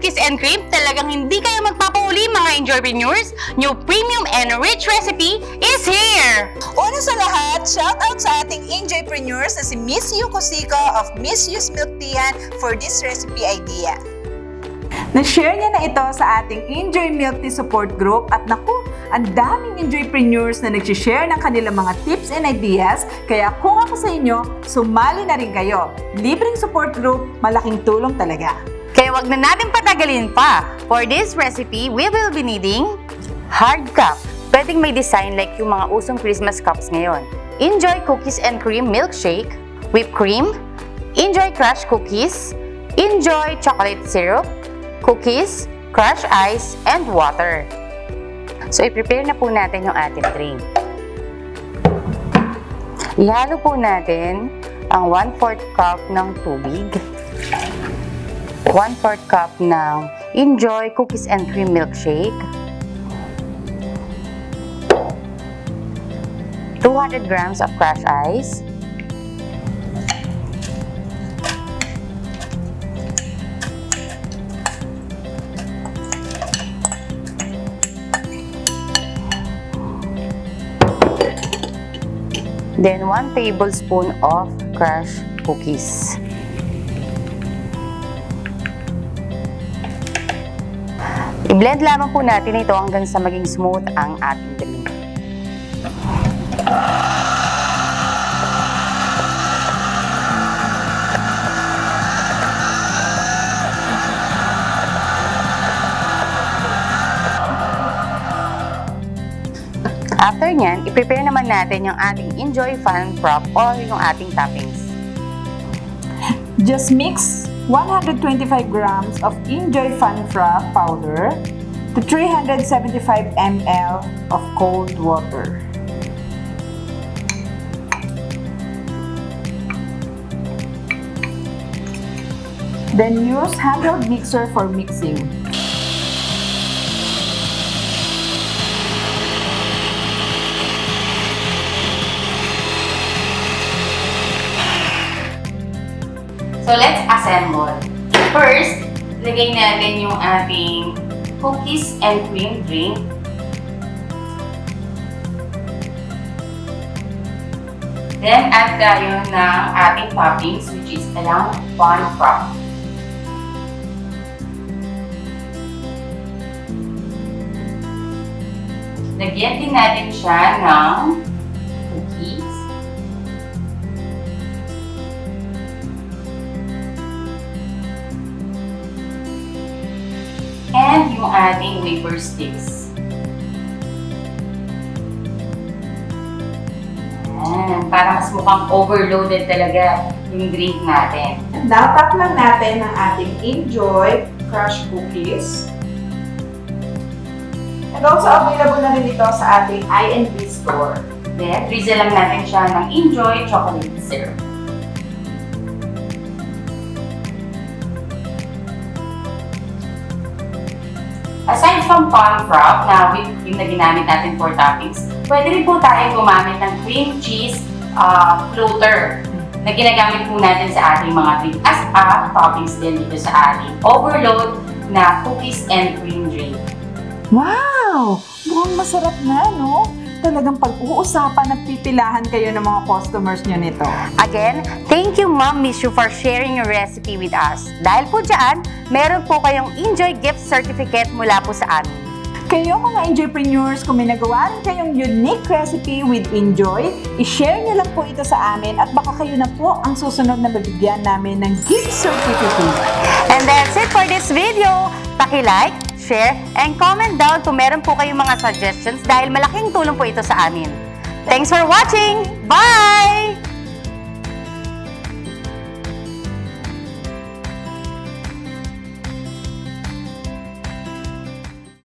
cookies and cream, talagang hindi kayo magpapahuli mga enjoypreneurs. New premium and rich recipe is here! Una sa lahat, shoutout sa ating enjoypreneurs na si Miss Yu Cosico of Miss Yu's Milk Teahan for this recipe idea. Na-share niya na ito sa ating Enjoy Milk Tea Support Group at naku, ang daming enjoypreneurs na nag-share ng kanilang mga tips and ideas, kaya kung ako sa inyo, sumali na rin kayo. Libreng support group, malaking tulong talaga. Kaya wag na natin patagalin pa. For this recipe, we will be needing hard cup. Pwedeng may design like yung mga usong Christmas cups ngayon. Enjoy Cookies and Cream Milkshake, whipped cream, Enjoy Crush Cookies, Enjoy Chocolate Syrup, cookies, crushed ice, and water. So, i-prepare na po natin yung ating drink. Ihalo po natin ang 1/4 cup ng tubig, 1/4 cup ng Enjoy Cookies and Cream Milkshake, 200 grams of crushed ice, then 1 tablespoon of crushed cookies. I-blend lamang po natin ito hanggang sa maging smooth ang ating drink. After nyan, i-prepare naman natin yung ating Enjoy Fun Prop or yung ating toppings. Just mix 125 grams of Enjoy Fun Frog powder to 375 ml of cold water. Then use handheld mixer for mixing. So, let's assemble. First, lagay natin yung ating cookies and cream drink. Then, add tayo ng ating toppings, which is alang fun prop. Lagyan din natin siya ng cookies. And yung ating wafer sticks. Ayan, para mas mukhang overloaded talaga yung drink natin. Now, tap lang natin ang ating Enjoy Crush Cookies. And also, available na rin ito sa ating I&B store. Then, drizzle lang natin siya ng Enjoy Chocolate Syrup. Aside from fun prop na whipped cream na ginamit natin for toppings, pwede rin po tayo gumamit ng cream cheese floater na ginagamit po natin sa ating mga drink as a toppings din dito sa ating overload na cookies and cream drink. Wow! Mukhang masarap na, no? Talagang pag-uusapan at pipilahan kayo ng mga customers nyo nito. Again, thank you Ma'am Miss Yu for sharing your recipe with us. Dahil po dyan, meron po kayong Enjoy gift certificate mula po sa amin. Kayo mga enjoypreneurs, kung may nagawa rin kayong unique recipe with Enjoy, i-share nyo lang po ito sa amin at baka kayo na po ang susunod na mabigyan namin ng gift certificate. And that's it for this video. Paki-like, share, and comment down kung meron po kayong mga suggestions dahil malaking tulong po ito sa amin. Thanks for watching! Bye!